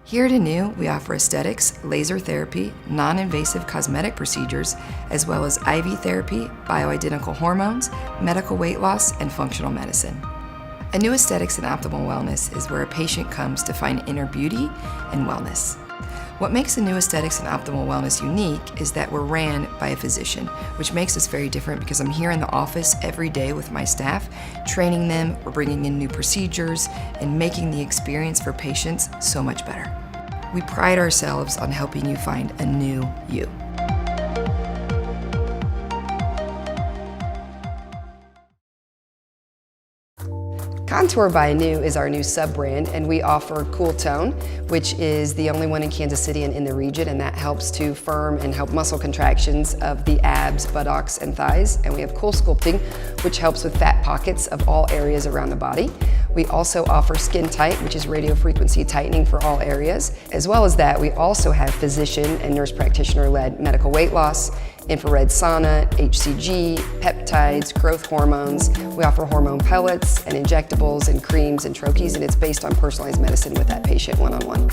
Here at Anew, we offer aesthetics, laser therapy, non-invasive cosmetic procedures, as well as IV therapy, bioidentical hormones, medical weight loss, and functional medicine. Anew Aesthetics and Optimal Wellness is where a patient comes to find inner beauty and wellness. What makes Anew Aesthetics and Optimal Wellness unique is that we're ran by a physician, which makes us very different because I'm here in the office every day with my staff, training them, we're bringing in new procedures, and making the experience for patients so much better. We pride ourselves on helping you find a new you. Contour by Anew is our new sub-brand, and we offer Cool Tone, which is the only one in Kansas City and in the region, and that helps to firm and help muscle contractions of the abs, buttocks, and thighs. And we have Cool Sculpting, which helps with fat pockets of all areas around the body. We also offer Skin Tight, which is radio frequency tightening for all areas. As well as that, we also have physician and nurse practitioner-led medical weight loss, infrared sauna, HCG, peptides, growth hormones. We offer hormone pellets and injectables and creams and troches, and it's based on personalized medicine with that patient one-on-one.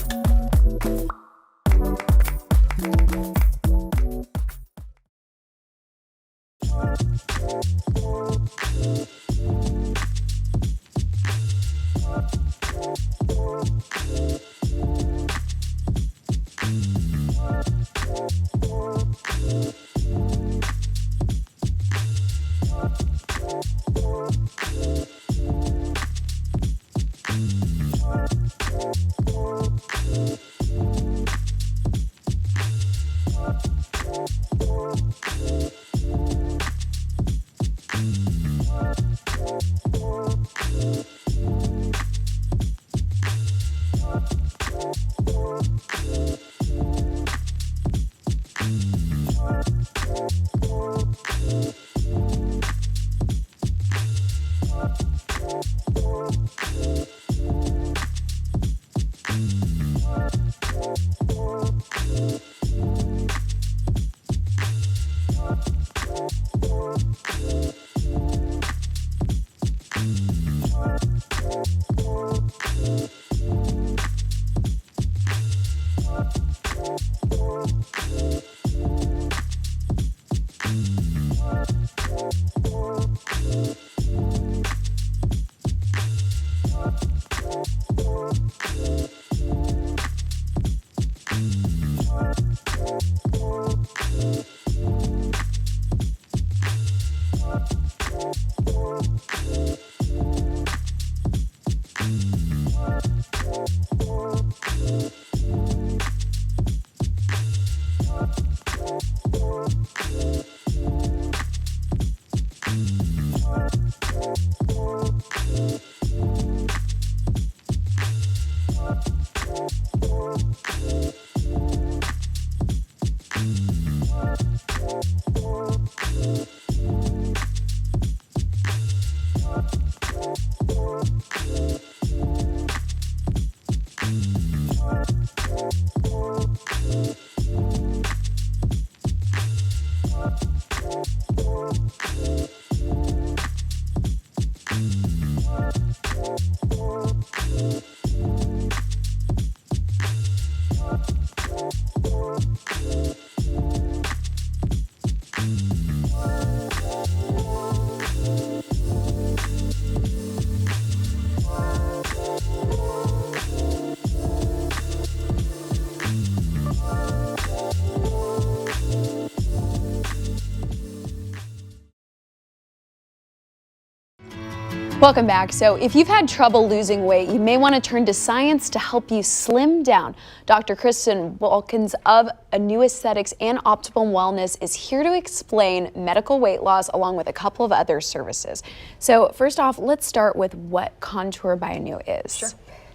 Welcome back. So if you've had trouble losing weight, you may want to turn to science to help you slim down. Dr. Kristen Wilkins of Anew Aesthetics and Optimal Wellness is here to explain medical weight loss along with a couple of other services. So first off, let's start with what Contour by Anew is. Sure.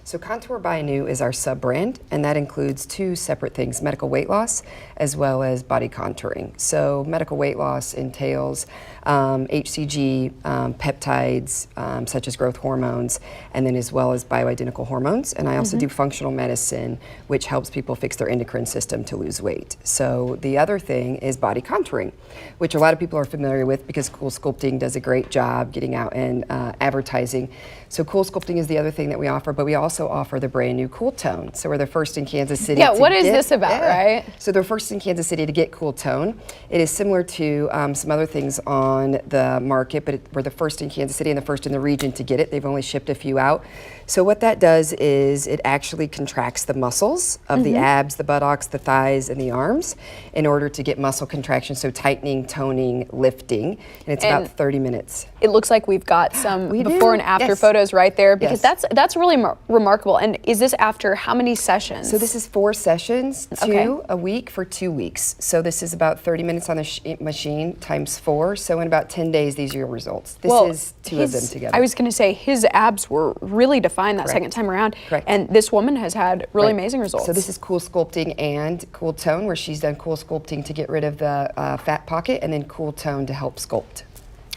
So Contour by Anew is our sub-brand, and that includes two separate things, medical weight loss as well as body contouring. So medical weight loss entails HCG, peptides such as growth hormones, and then as well as bioidentical hormones. And I also do functional medicine, which helps people fix their endocrine system to lose weight. So the other thing is body contouring, which a lot of people are familiar with because Cool Sculpting does a great job getting out and advertising. So Cool Sculpting is the other thing that we offer, but we also also offer the brand new Cool Tone. So we're the first in Kansas City. Yeah, what is this about, right? So they're first in Kansas City to get Cool Tone. It is similar to some other things on the market, but we're the first in Kansas City and the first in the region to get it. They've only shipped a few out. So what that does is it actually contracts the muscles of the abs, the buttocks, the thighs, and the arms in order to get muscle contraction, so tightening, toning, lifting, and it's about 30 minutes. It looks like we've got some We before do. and after Yes. photos right there, because Yes. that's really remarkable. And is this after how many sessions? So this is 4 sessions, 2 Okay. a week for 2 weeks. So this is about 30 minutes on the machine times 4. So in about 10 days, these are your results. This is 2 of them together. I was going to say his abs were really defined that second time around. Correct. And this woman has had really Right. amazing results. So this is Cool Sculpting and Cool Tone, where she's done Cool Sculpting to get rid of the fat pocket, and then Cool Tone to help sculpt.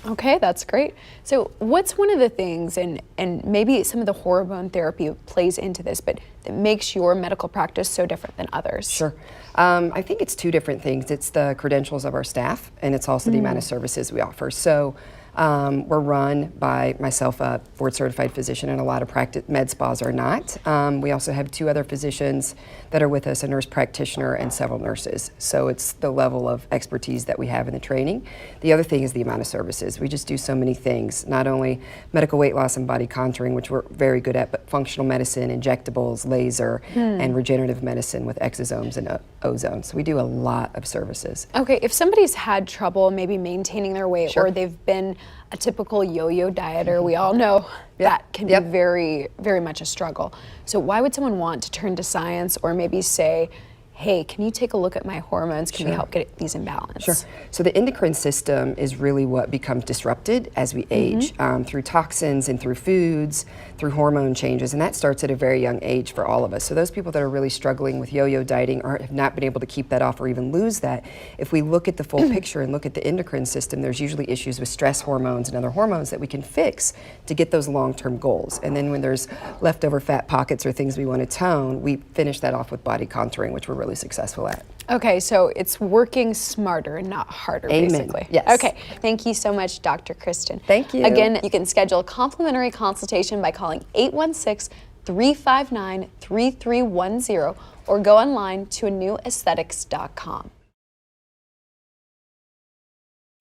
Okay, that's great. So what's one of the things, and maybe some of the hormone therapy plays into this, but that makes your medical practice so different than others? Sure. I think it's 2 different things. It's the credentials of our staff, and it's also the amount of services we offer. So we're run by myself, a board-certified physician, and a lot of med spas are not. We also have 2 other physicians that are with us, a nurse practitioner and several nurses. So it's the level of expertise that we have in the training. The other thing is the amount of services. We just do so many things, not only medical weight loss and body contouring, which we're very good at, but functional medicine, injectables, laser, and regenerative medicine with exosomes and ozone. So we do a lot of services. Okay, if somebody's had trouble maybe maintaining their weight, Sure. or they've been a typical yo-yo dieter, we all know that can be very, very much a struggle. So why would someone want to turn to science, or maybe say, hey, can you take a look at my hormones? Can we help get these in balance? Sure. So the endocrine system is really what becomes disrupted as we age through toxins and through foods, through hormone changes, and that starts at a very young age for all of us. So those people that are really struggling with yo-yo dieting or have not been able to keep that off or even lose that, if we look at the full picture and look at the endocrine system, there's usually issues with stress hormones and other hormones that we can fix to get those long-term goals. And then when there's leftover fat pockets or things we want to tone, we finish that off with body contouring, which we're really successful at. Okay, so it's working smarter and not harder, Amen. basically. Yes. Okay, thank you so much, Dr. Kristen. Thank you. Again, you can schedule a complimentary consultation by calling 816-359-3310 or go online to anewaesthetics.com.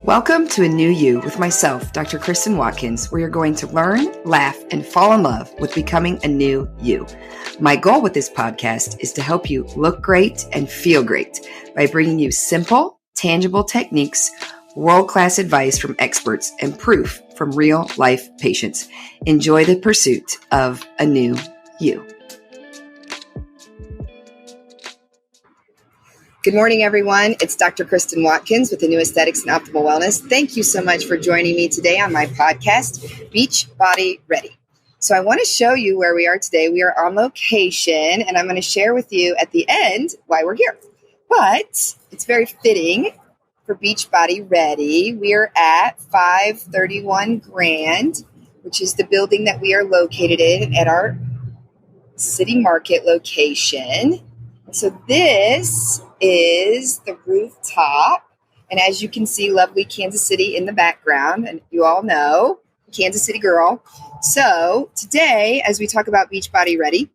Welcome to Anew You with myself, Dr. Kristen Watkins, where you're going to learn, laugh, and fall in love with becoming a new you. My goal with this podcast is to help you look great and feel great by bringing you simple, tangible techniques, world-class advice from experts, and proof from real-life patients. Enjoy the pursuit of a new you. Good morning, everyone. It's Dr. Kristen Watkins with Anew Aesthetics and Optimal Wellness. Thank you so much for joining me today on my podcast, Beach Body Ready. So I want to show you where we are today. We are on location, and I'm going to share with you at the end why we're here. But it's very fitting for Beach Body Ready. We are at 531 Grand, which is the building that we are located in at our City Market location. So this is the rooftop, and as you can see, lovely Kansas City in the background, and you all know, Kansas City girl. So today, as we talk about Beach Body Ready,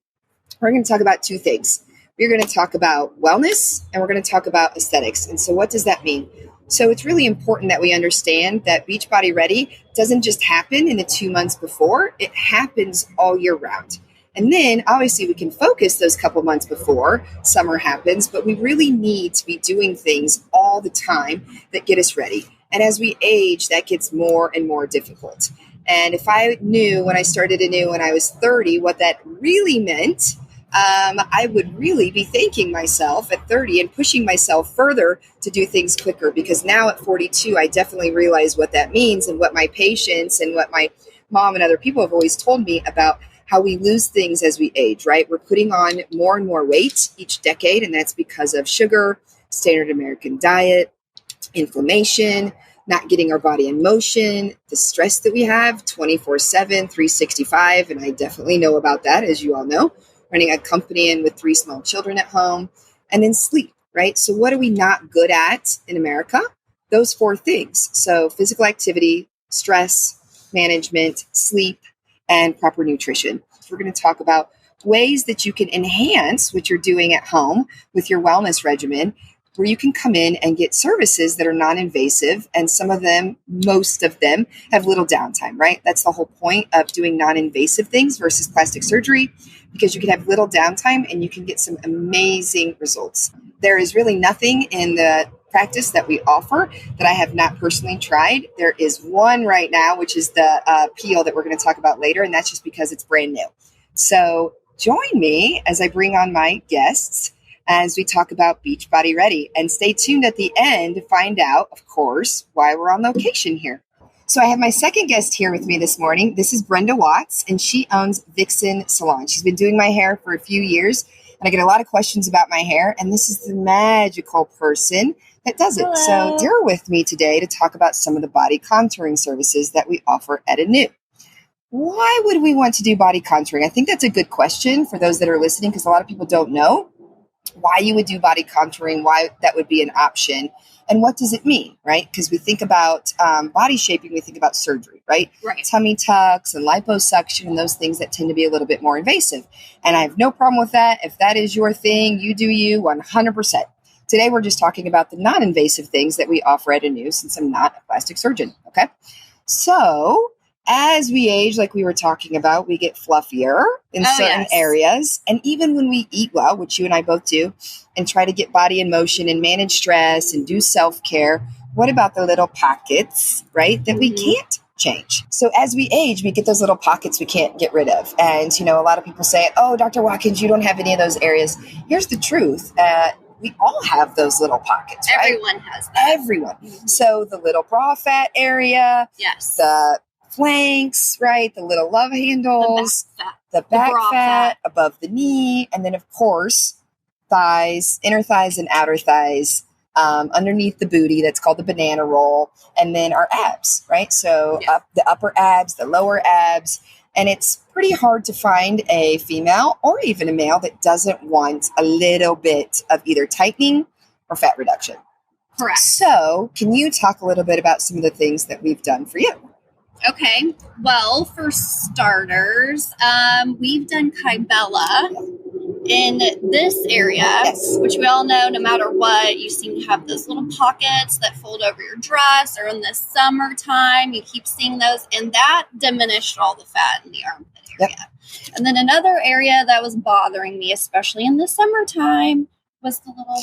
we're going to talk about 2 things. We're going to talk about wellness, and we're going to talk about aesthetics. And so what does that mean? So it's really important that we understand that Beach Body Ready doesn't just happen in the 2 months before, it happens all year round. And then obviously we can focus those couple months before summer happens, but we really need to be doing things all the time that get us ready. And as we age, that gets more and more difficult. And if I knew when I started Anew when I was 30 what that really meant, I would really be thanking myself at 30 and pushing myself further to do things quicker, because now at 42, I definitely realize what that means and what my patients and what my mom and other people have always told me about how we lose things as we age, right? We're putting on more and more weight each decade, and that's because of sugar, standard American diet, inflammation, not getting our body in motion, the stress that we have 24/7, 365, and I definitely know about that, as you all know, running a company and with 3 small children at home, and then sleep, right? So what are we not good at in America? Those 4 things. So physical activity, stress management, sleep, and proper nutrition. So we're going to talk about ways that you can enhance what you're doing at home with your wellness regimen, where you can come in and get services that are non-invasive. And some of them, most of them, have little downtime, right? That's the whole point of doing non-invasive things versus plastic surgery, because you can have little downtime and you can get some amazing results. There is really nothing in the practice that we offer that I have not personally tried. There is one right now, which is the peel that we're going to talk about later, and that's just because it's brand new. So join me as I bring on my guests as we talk about Beachbody Ready, and stay tuned at the end to find out, of course, why we're on location here. So I have my second guest here with me this morning. This is Brenda Watts, and she owns Vixen Salon. She's been doing my hair for a few years, and I get a lot of questions about my hair, and this is the magical person that does it. Hello. So you're with me today to talk about some of the body contouring services that we offer at Anew. Why would we want to do body contouring? I think that's a good question for those that are listening, because a lot of people don't know why you would do body contouring, why that would be an option, and what does it mean, right? Because we think about body shaping, we think about surgery, right? Right. Tummy tucks and liposuction and those things that tend to be a little bit more invasive. And I have no problem with that. If that is your thing, you do you 100%. Today, we're just talking about the non-invasive things that we offer at Anew, since I'm not a plastic surgeon, okay? So as we age, like we were talking about, we get fluffier in certain areas. And even when we eat well, which you and I both do, and try to get body in motion and manage stress and do self-care, what about the little pockets, right, that we can't change? So as we age, we get those little pockets we can't get rid of. And, you know, a lot of people say, oh, Dr. Watkins, you don't have any of those areas. Here's the truth. We all have those little pockets, right? Everyone has that. Everyone. So the little bra fat area, Yes. the flanks, right? The little love handles, the back bra fat fat. above the knee, and then of course thighs, inner thighs and outer thighs, underneath the booty. That's called the banana roll, and then our abs, right? So up the upper abs, the lower abs, and it's pretty hard to find a female or even a male that doesn't want a little bit of either tightening or fat reduction. Correct. So can you talk a little bit about some of the things that we've done for you? Okay. Well, for starters, we've done Kybella in this area, which we all know, no matter what, you seem to have those little pockets that fold over your dress, or in the summertime, you keep seeing those, and that diminished all the fat in the armpit area. Yep. And then another area that was bothering me, especially in the summertime, was the little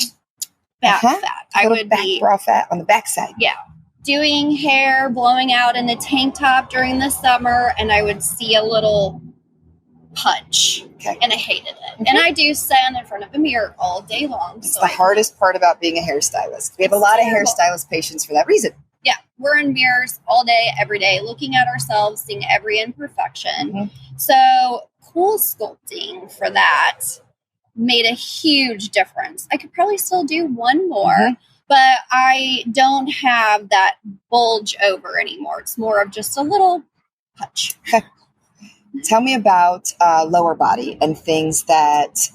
back fat. I would be bra fat on the backside. Yeah. Doing hair, blowing out in a tank top during the summer, and I would see a little punch, and I hated it. And I do stand in front of a mirror all day long. It's the hardest part about being a hairstylist. We have a lot of hairstylist patients for that reason. Yeah, we're in mirrors all day, every day, looking at ourselves, seeing every imperfection. So cool sculpting for that made a huge difference. I could probably still do one more, but I don't have that bulge over anymore. It's more of just a little punch. Tell me about lower body and things that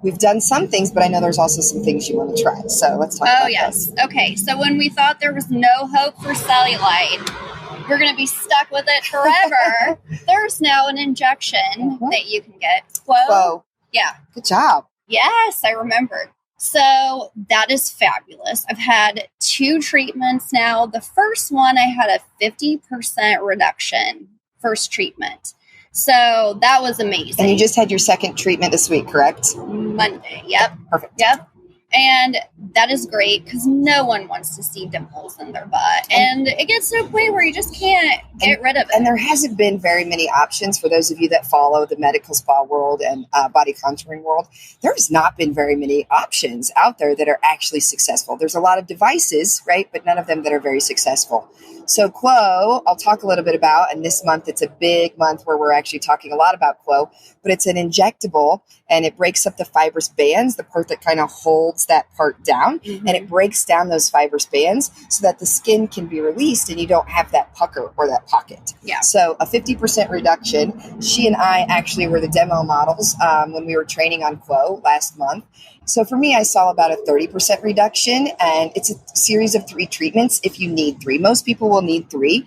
we've done some things, but I know there's also some things you want to try. So let's talk about yes. Okay. So when we thought there was no hope for cellulite, we're going to be stuck with it forever. There's now an injection that you can get. Whoa. Yeah. Good job. Yes, I remembered. So that is fabulous. I've had 2 treatments now. The first one, I had a 50% reduction, first treatment. So that was amazing. And you just had your second treatment this week, correct? Monday. Yep. Perfect. Yep. And that is great because no one wants to see dimples in their butt. And it gets to a point where you just can't get rid of it. And there hasn't been very many options for those of you that follow the medical spa world and body contouring world. There's not been very many options out there that are actually successful. There's a lot of devices, right? But none of them that are very successful. So Quo, I'll talk a little bit about, and this month it's a big month where we're actually talking a lot about Quo, but it's an injectable and it breaks up the fibrous bands, the part that kind of holds that part down. down, and it breaks down those fibrous bands so that the skin can be released and you don't have that pucker or that pocket. Yeah. So a 50% reduction. She and I actually were the demo models when we were training on Quo last month. So for me, I saw about a 30% reduction, and it's a series of 3 treatments if you need 3. Most people will need 3,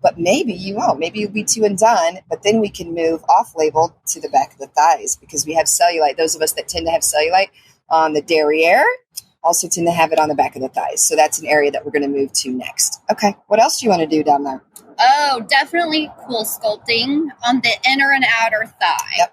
but maybe you won't. Maybe you'll be 2 and done, but then we can move off-label to the back of the thighs because we have cellulite. Those of us that tend to have cellulite on the derriere also tend to have it on the back of the thighs. So that's an area that we're going to move to next. Okay, what else do you want to do down there? Oh, definitely cool sculpting on the inner and outer thigh. Yep.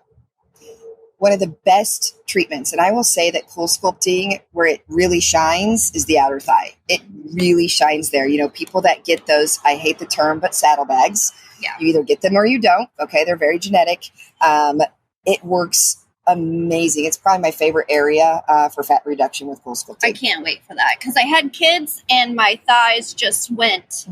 One of the best treatments, and I will say that cool sculpting, where it really shines, is the outer thigh. It really shines there. You know, people that get those, I hate the term, but saddlebags. Yeah. You either get them or you don't. Okay, they're very genetic. It works amazing. It's probably my favorite area for fat reduction with cool sculpting. I can't wait for that because I had kids and my thighs just went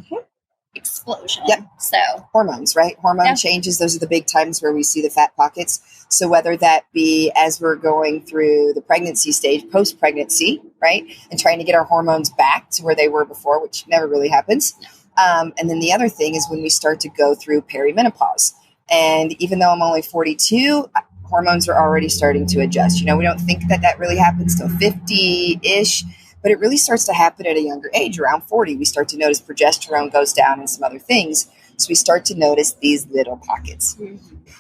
explosion. Yep. So hormones, right? Hormone changes. Those are the big times where we see the fat pockets. So whether that be as we're going through the pregnancy stage, post-pregnancy, right? And trying to get our hormones back to where they were before, which never really happens. And then the other thing is when we start to go through perimenopause. And even though I'm only 42, hormones are already starting to adjust. You know, we don't think that that really happens till 50-ish, but it really starts to happen at a younger age. Around 40, we start to notice progesterone goes down and some other things. So we start to notice these little pockets.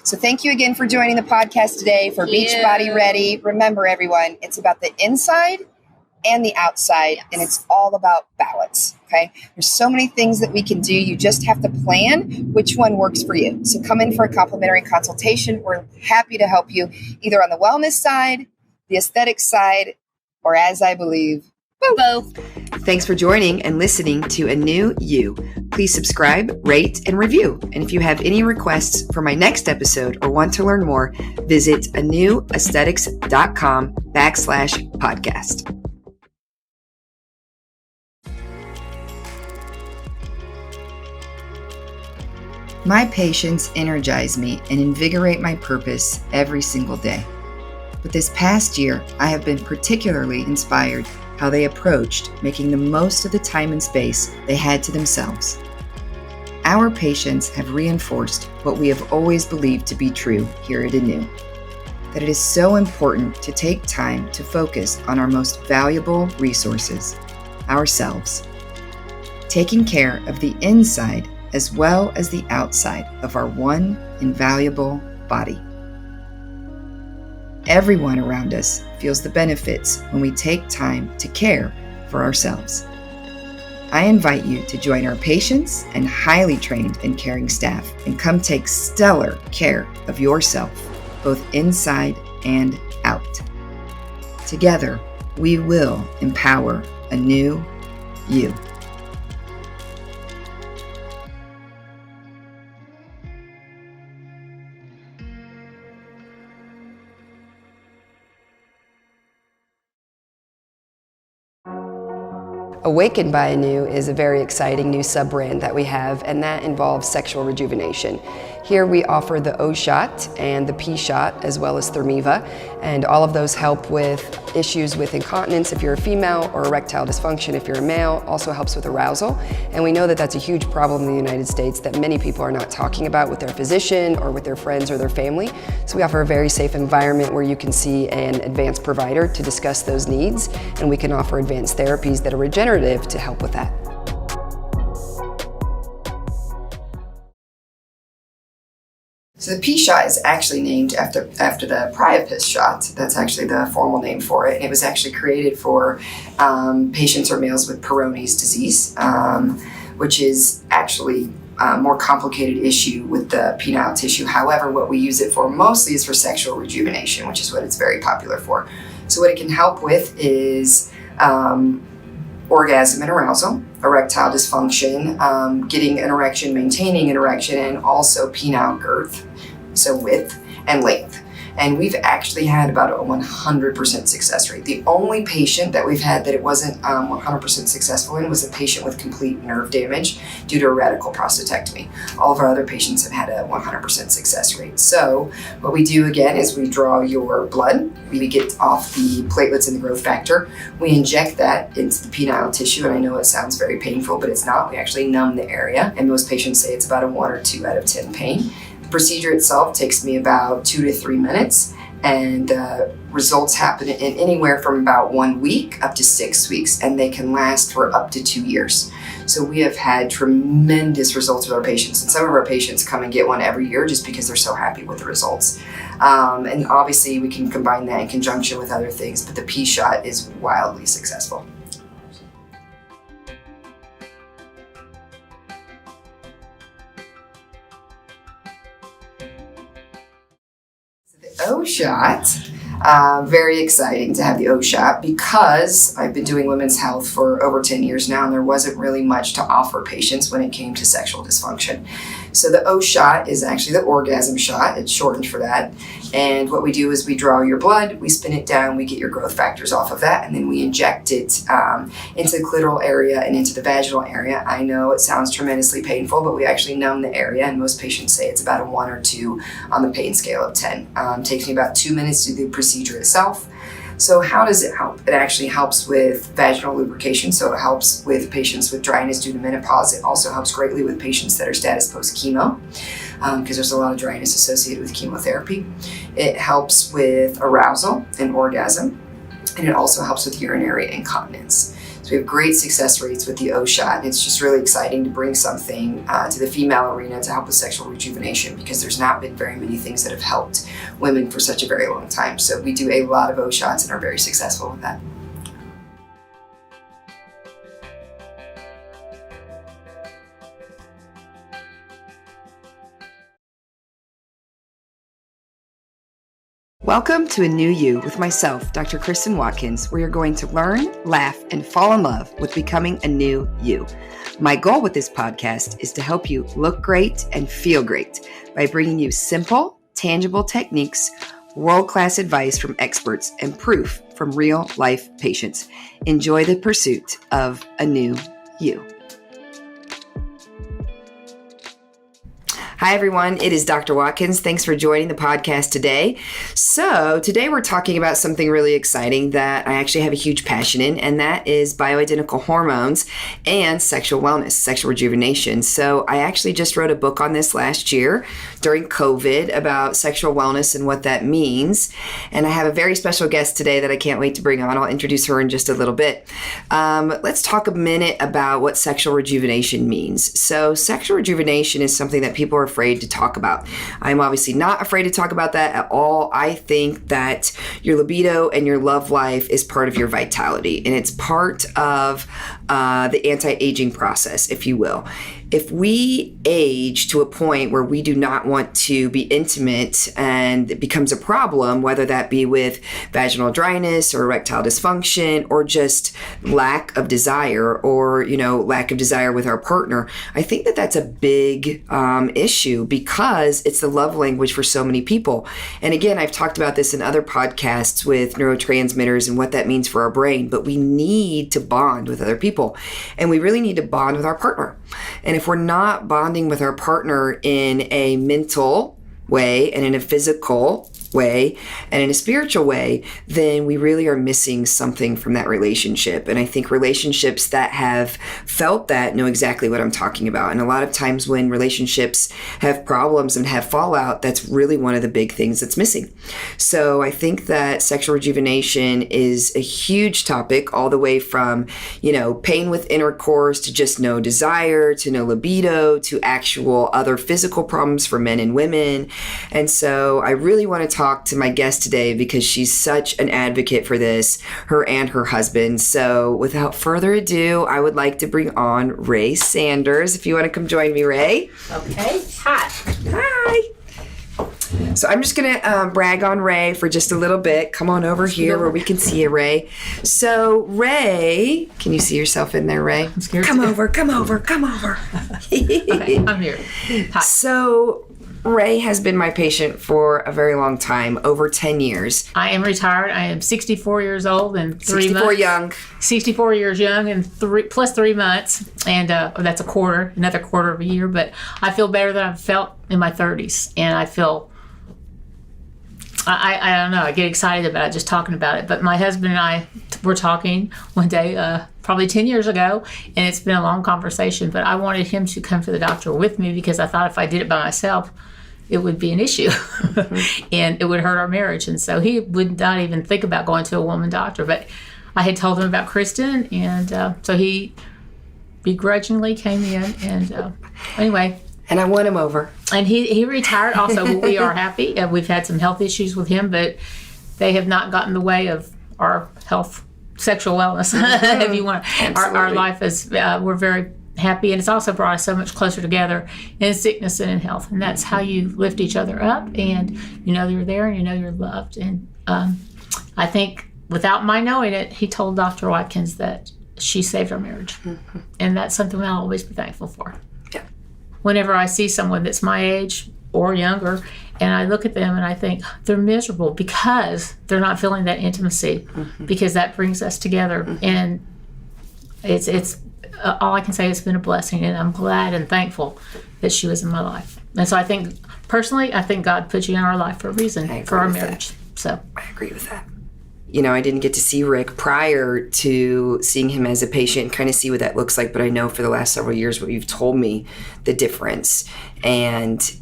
So thank you again for joining the podcast today for Beachbody Ready. Remember, everyone, it's about the inside and the outside, and it's all about balance, okay? There's so many things that we can do. You just have to plan which one works for you. So come in for a complimentary consultation. We're happy to help you either on the wellness side, the aesthetic side, or as I believe, both. Thanks for joining and listening to Anew You. Please subscribe, rate, and review. And if you have any requests for my next episode or want to learn more, visit anewaesthetics.com/podcast. My patients energize me and invigorate my purpose every single day. But this past year, I have been particularly inspired how they approached making the most of the time and space they had to themselves. Our patients have reinforced what we have always believed to be true here at Anew, that it is so important to take time to focus on our most valuable resources, ourselves, taking care of the inside as well as the outside of our one invaluable body. Everyone around us feels the benefits when we take time to care for ourselves. I invite you to join our patients and highly trained and caring staff and come take stellar care of yourself, both inside and out. Together, we will empower a new you. Awakened by Anew is a very exciting new sub-brand that we have, and that involves sexual rejuvenation. Here we offer the O shot and the P shot, as well as Thermiva, and all of those help with issues with incontinence if you're a female, or erectile dysfunction if you're a male. Also helps with arousal, and we know that that's a huge problem in the United States that many people are not talking about with their physician or with their friends or their family. So we offer a very safe environment where you can see an advanced provider to discuss those needs, and we can offer advanced therapies that are regenerative to help with that. So the P shot is actually named after the Priapus shot. That's actually the formal name for it. And it was actually created for patients or males with Peyronie's disease, which is actually a more complicated issue with the penile tissue. However, what we use it for mostly is for sexual rejuvenation, which is what it's very popular for. So what it can help with is orgasm and arousal, erectile dysfunction, getting an erection, maintaining an erection, and also penile girth, so width and length. And we've actually had about a 100% success rate. The only patient that we've had that it wasn't 100% successful in was a patient with complete nerve damage due to a radical prostatectomy. All of our other patients have had a 100% success rate. So what we do again is we draw your blood, we get off the platelets and the growth factor, we inject that into the penile tissue, and I know it sounds very painful, but it's not. We actually numb the area, and most patients say it's about a 1 or 2 out of 10 pain. The procedure itself takes me about 2 to 3 minutes, and results happen in anywhere from about 1 week up to 6 weeks, and they can last for up to 2 years. So we have had tremendous results with our patients, and some of our patients come and get one every year just because they're so happy with the results. And obviously we can combine that in conjunction with other things, but the P-shot is wildly successful. O-shot, very exciting to have the O-shot because I've been doing women's health for over 10 years now, and there wasn't really much to offer patients when it came to sexual dysfunction. So the O-shot is actually the orgasm shot. It's shortened for that. And what we do is we draw your blood, we spin it down, we get your growth factors off of that, and then we inject it into the clitoral area and into the vaginal area. I know it sounds tremendously painful, but we actually numb the area, and most patients say it's about a 1 or 2 on the pain scale of 10. Takes me about 2 minutes to do the procedure itself. So how does it help? It actually helps with vaginal lubrication, so it helps with patients with dryness due to menopause. It also helps greatly with patients that are status post-chemo, because there's a lot of dryness associated with chemotherapy. It helps with arousal and orgasm, and it also helps with urinary incontinence. So we have great success rates with the O-shot, and it's just really exciting to bring something to the female arena to help with sexual rejuvenation, because there's not been very many things that have helped women for such a very long time. So we do a lot of O-shots and are very successful with that. Welcome to Anew You with myself, Dr. Kristen Watkins, where you're going to learn, laugh, and fall in love with becoming a new you. My goal with this podcast is to help you look great and feel great by bringing you simple, tangible techniques, world-class advice from experts, and proof from real-life patients. Enjoy the pursuit of a new you. Hi, everyone. It is Dr. Watkins. Thanks for joining the podcast today. So today we're talking about something really exciting that I actually have a huge passion in, and that is bioidentical hormones and sexual wellness, sexual rejuvenation. So I actually just wrote a book on this last year during COVID about sexual wellness and what that means. And I have a very special guest today that I can't wait to bring on. I'll introduce her in just a little bit. Let's talk a minute about what sexual rejuvenation means. So sexual rejuvenation is something that people are afraid to talk about. I'm obviously not afraid to talk about that at all. I think that your libido and your love life is part of your vitality, and it's part of the anti-aging process, if you will. If we age to a point where we do not want to be intimate and it becomes a problem, whether that be with vaginal dryness or erectile dysfunction or just lack of desire or, lack of desire with our partner, I think that that's a big issue because it's the love language for so many people. And again, I've talked about this in other podcasts with neurotransmitters and what that means for our brain, but we need to bond with other people, and we really need to bond with our partner. And if we're not bonding with our partner in a mental way and in a physical way and in a spiritual way, then we really are missing something from that relationship. And I think relationships that have felt that know exactly what I'm talking about. And a lot of times when relationships have problems and have fallout, that's really one of the big things that's missing. So I think that sexual rejuvenation is a huge topic, all the way from, pain with intercourse to just no desire, to no libido, to actual other physical problems for men and women. And so I really want to talk to my guest today because she's such an advocate for this, her and her husband. So without further ado, I would like to bring on Ray Sanders. If you want to come join me, Ray. Okay. Hi. So I'm just going to brag on Ray for just a little bit. Come on over here where we can see you, Ray. So Ray, can you see yourself in there, Ray? I'm scared. Come over. Okay, I'm here. Hi. So Ray has been my patient for a very long time, over 10 years. I am retired. I am 64 years old and 3 months. 64 young. 64 years young and plus 3 months. And that's another quarter of a year. But I feel better than I've felt in my 30s. And I feel, I don't know, I get excited about it, just talking about it. But my husband and I were talking one day, probably 10 years ago, and it's been a long conversation. But I wanted him to come to the doctor with me because I thought if I did it by myself, it would be an issue and it would hurt our marriage. And so he would not even think about going to a woman doctor. But I had told him about Kristen, and so he begrudgingly came in. And anyway. And I won him over. And he retired also. We are happy. We've had some health issues with him, but they have not gotten in the way of our health, sexual wellness, if you want. Our life is, we're very happy, and it's also brought us so much closer together in sickness and in health. And that's how you lift each other up, and you know you're there and you know you're loved. And I think without my knowing it, he told Dr. Watkins that she saved our marriage. And that's something I'll always be thankful for. Yeah. Whenever I see someone that's my age or younger, and I look at them and I think they're miserable because they're not feeling that intimacy, because that brings us together. And it's all I can say, it's been a blessing, and I'm glad and thankful that she was in my life. And so I think, personally, I think God put you in our life for a reason, for our marriage. So I agree with that. You know, I didn't get to see Rick prior to seeing him as a patient, kind of see what that looks like, but I know for the last several years what you've told me, the difference. And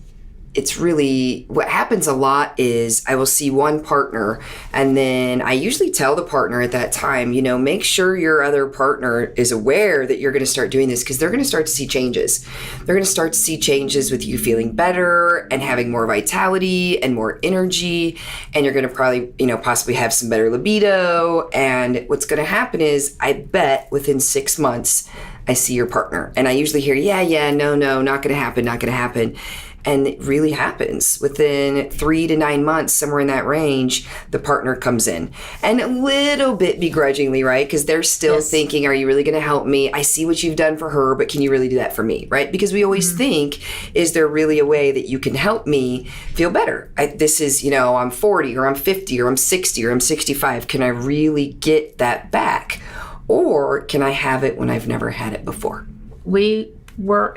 it's really, what happens a lot is I will see one partner, and then I usually tell the partner at that time, you know, make sure your other partner is aware that you're going to start doing this, because they're going to start to see changes. They're going to start to see changes with you feeling better and having more vitality and more energy, and you're going to probably, you know, possibly have some better libido. And what's going to happen is, I bet within 6 months, I see your partner. And I usually hear, no, not going to happen. And it really happens. Within 3 to 9 months, somewhere in that range, the partner comes in. And a little bit begrudgingly, right? Because they're still thinking, are you really going to help me? I see what you've done for her, but can you really do that for me, right? Because we always think, is there really a way that you can help me feel better? This is, you know, I'm 40 or I'm 50 or I'm 60 or I'm 65. Can I really get that back? Or can I have it when I've never had it before? we were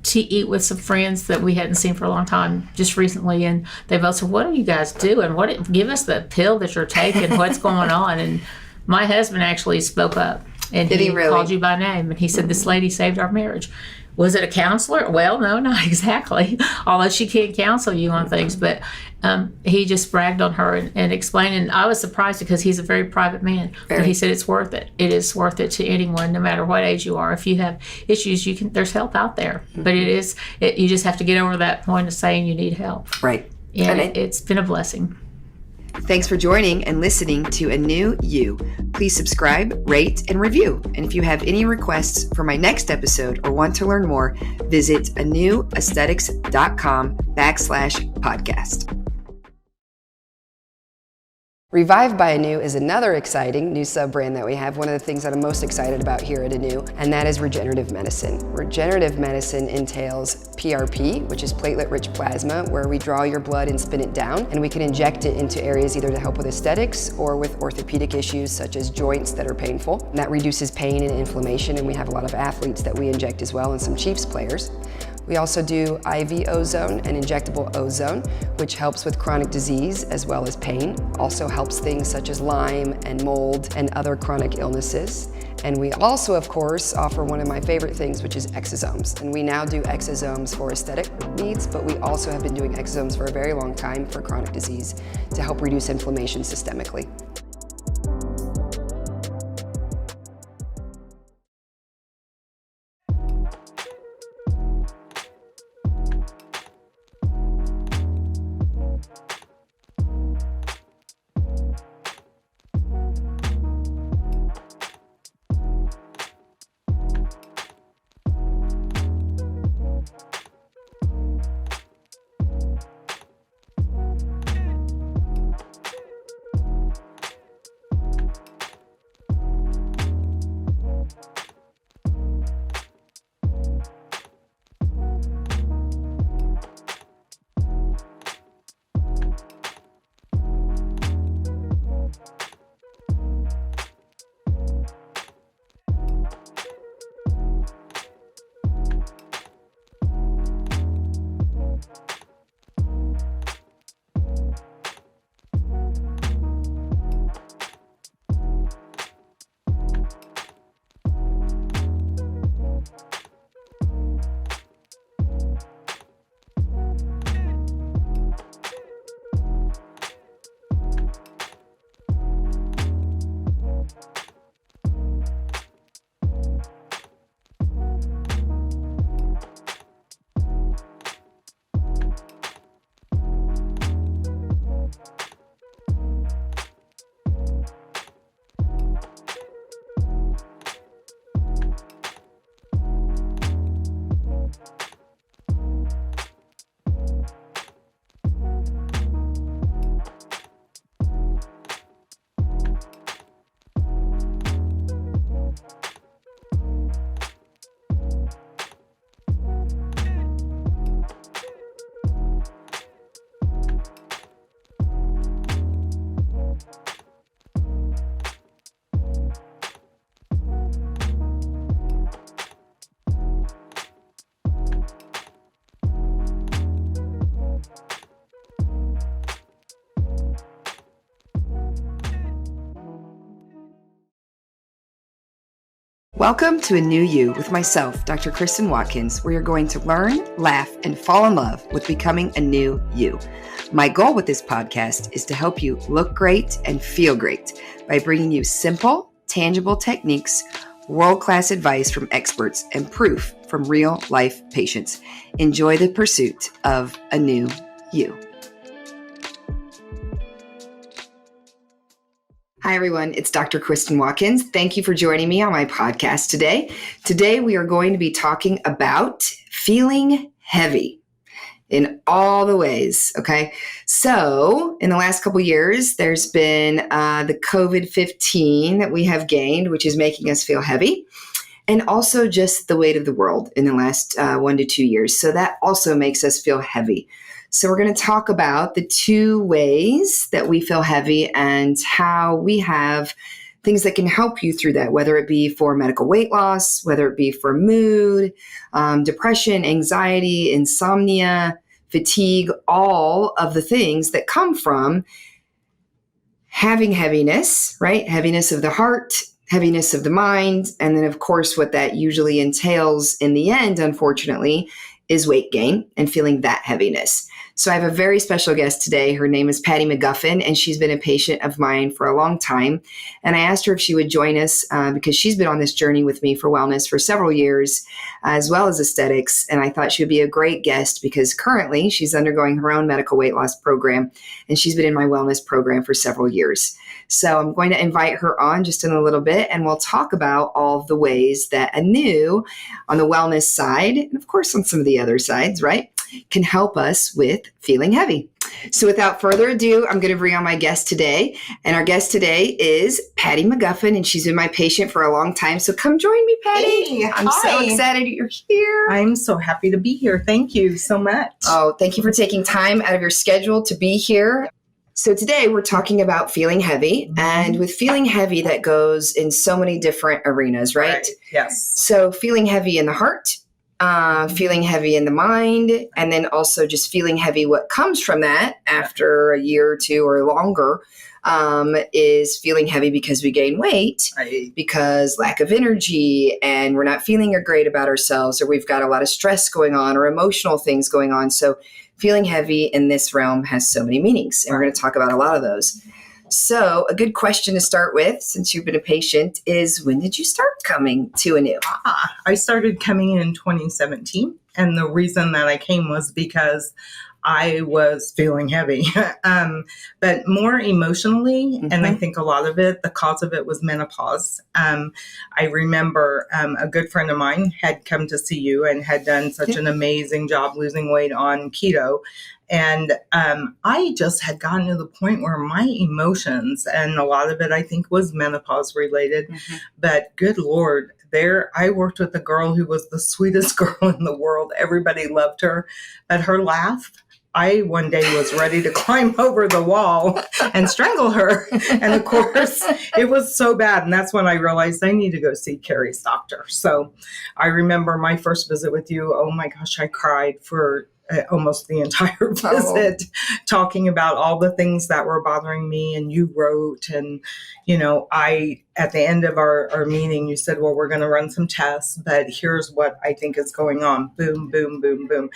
to eat with some friends that we hadn't seen for a long time just recently, and they both said, what are you guys doing? Give us the pill that you're taking. What's going on? And my husband actually spoke up, and he really called you by name, and he said, this lady saved our marriage. Was it a counselor? Well, no, not exactly, although she can counsel you on things. But he just bragged on her and explained. And I was surprised because he's a very private man. But he said it's worth it. It is worth it to anyone, no matter what age you are. If you have issues, there's help out there. Mm-hmm. But you just have to get over that point of saying you need help. Right. And it's been a blessing. Thanks for joining and listening to Anew You. Please subscribe, rate, and review. And if you have any requests for my next episode or want to learn more, visit anewaesthetics.com/podcast. Revive by Anew is another exciting new sub-brand that we have, one of the things that I'm most excited about here at Anew, and that is regenerative medicine. Regenerative medicine entails PRP, which is platelet-rich plasma, where we draw your blood and spin it down, and we can inject it into areas either to help with aesthetics or with orthopedic issues such as joints that are painful. And that reduces pain and inflammation, and we have a lot of athletes that we inject as well, and some Chiefs players. We also do IV ozone and injectable ozone, which helps with chronic disease as well as pain. Also helps things such as Lyme and mold and other chronic illnesses. And we also, of course, offer one of my favorite things, which is exosomes. And we now do exosomes for aesthetic needs, but we also have been doing exosomes for a very long time for chronic disease to help reduce inflammation systemically. Welcome to Anew You with myself, Dr. Kristen Watkins, where you're going to learn, laugh, and fall in love with becoming a new you. My goal with this podcast is to help you look great and feel great by bringing you simple, tangible techniques, world-class advice from experts, and proof from real-life patients. Enjoy the pursuit of a new you. Hi, everyone. It's Dr. Kristen Watkins. Thank you for joining me on my podcast today. Today, we are going to be talking about feeling heavy in all the ways, okay? So, in the last couple years, there's been the COVID-15 that we have gained, which is making us feel heavy, and also just the weight of the world in the last 1 to 2 years. So that also makes us feel heavy. So we're going to talk about the two ways that we feel heavy and how we have things that can help you through that, whether it be for medical weight loss, whether it be for mood, depression, anxiety, insomnia, fatigue, all of the things that come from having heaviness, right? Heaviness of the heart, heaviness of the mind. And then, of course, what that usually entails in the end, unfortunately, is weight gain and feeling that heaviness. So I have a very special guest today. Her name is Patty McGuffin, and she's been a patient of mine for a long time. And I asked her if she would join us because she's been on this journey with me for wellness for several years, as well as aesthetics. And I thought she would be a great guest because currently she's undergoing her own medical weight loss program, and she's been in my wellness program for several years. So I'm going to invite her on just in a little bit, and we'll talk about all of the ways that Anew on the wellness side, and of course on some of the other sides, right, can help us with feeling heavy. So without further ado, I'm going to bring on my guest today. And our guest today is Patty McGuffin, and she's been my patient for a long time. So come join me, Patty. Hey, I'm so excited you're here. I'm so happy to be here. Thank you so much. Oh, thank you for taking time out of your schedule to be here. So today we're talking about feeling heavy, and with feeling heavy, that goes in so many different arenas, right? Yes. So feeling heavy in the heart, feeling heavy in the mind, and then also just feeling heavy. What comes from that after a year or two or longer is feeling heavy because we gain weight, Right. because lack of energy, and we're not feeling great about ourselves, or we've got a lot of stress going on or emotional things going on. So feeling heavy in this realm has so many meanings, and we're going to talk about a lot of those. So a good question to start with, since you've been a patient, is when did you start coming to Anew? I started coming in 2017, and the reason that I came was because I was feeling heavy, but more emotionally, and I think a lot of it, the cause of it was menopause. I remember a good friend of mine had come to see you and had done such an amazing job losing weight on keto. And I just had gotten to the point where my emotions, and a lot of it I think was menopause related, but good Lord, there I worked with a girl who was the sweetest girl in the world. Everybody loved her, but her laugh, I one day was ready to climb over the wall and strangle her. And of course, it was so bad. And that's when I realized I need to go see Carrie's doctor. So I remember my first visit with you. Oh my gosh, I cried for almost the entire visit, talking about all the things that were bothering me. And you wrote, and, you know, at the end of our meeting, you said, well, we're going to run some tests, but here's what I think is going on. Boom, boom, boom, boom.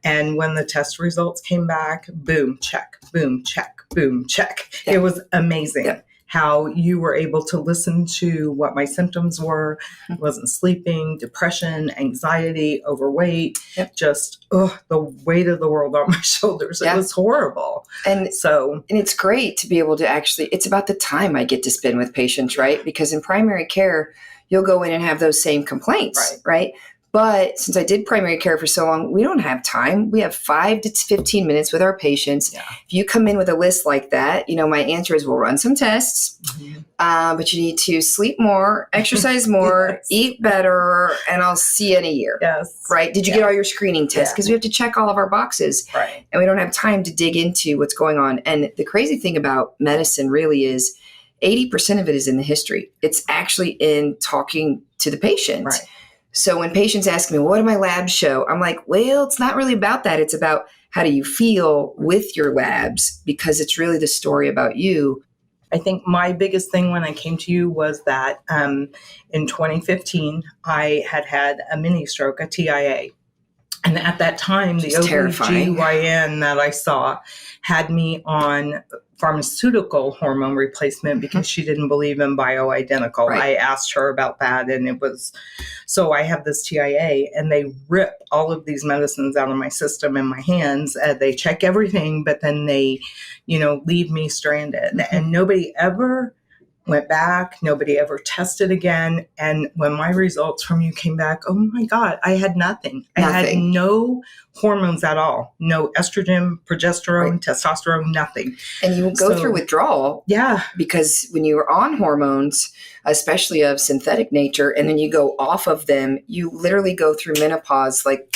And when the test results came back, boom, check, boom, check, boom, check. Yeah. It was amazing. Yeah. How you were able to listen to what my symptoms were. Wasn't sleeping, depression, anxiety, overweight, just the weight of the world on my shoulders. It was horrible. And it's great to be able to it's about the time I get to spend with patients, right? Because in primary care, you'll go in and have those same complaints, right? But since I did primary care for so long, we don't have time. We have 5 to 15 minutes with our patients. Yeah. If you come in with a list like that, you know, my answer is we'll run some tests, but you need to sleep more, exercise more, eat better, and I'll see you in a year. Yes. Right? Did you get all your screening tests? Because we have to check all of our boxes. Right. And we don't have time to dig into what's going on. And the crazy thing about medicine really is 80% of it is in the history. It's actually in talking to the patient. Right. So when patients ask me, what do my labs show? I'm like, well, it's not really about that. It's about how do you feel with your labs, because it's really the story about you I think my biggest thing when I came to you was that in 2015, I had a mini stroke, a TIA. And at that time, the terrifying. OBGYN that I saw had me on pharmaceutical hormone replacement because she didn't believe in bioidentical. Right. I asked her about that, and it was, so I have this TIA, and they rip all of these medicines out of my system in my hands. They check everything, but then they, leave me stranded. And nobody ever went back. Nobody ever tested again. And when my results from you came back, oh my God, I had nothing. I had no hormones at all. No estrogen, progesterone, testosterone, nothing. And you will go through withdrawal. Yeah. Because when you are on hormones, especially of synthetic nature, and then you go off of them, you literally go through menopause like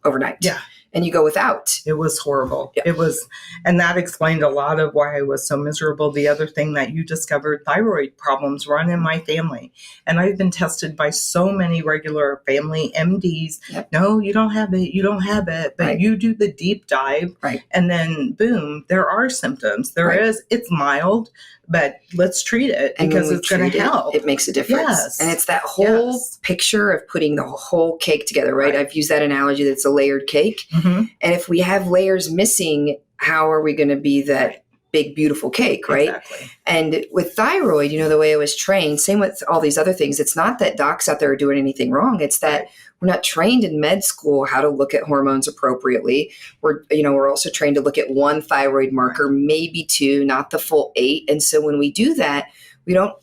overnight. Yeah. And you go without. It was horrible. Yeah. It was, and that explained a lot of why I was so miserable. The other thing that you discovered, thyroid problems run in my family. And I've been tested by so many regular family MDs. Yep. No, you don't have it. You don't have it. But you do the deep dive. Right. And then boom, there are symptoms. There is, it's mild, but let's treat it because it's going to help. It makes a difference. Yes. And it's that whole picture of putting the whole cake together, right? I've used that analogy that it's a layered cake. Mm-hmm. And if we have layers missing, how are we going to be that big, beautiful cake, right? Exactly. And with thyroid, the way I was trained, same with all these other things, it's not that docs out there are doing anything wrong. It's that we're not trained in med school how to look at hormones appropriately. We're also trained to look at one thyroid marker, maybe two, not the full 8. And so when we do that, we don't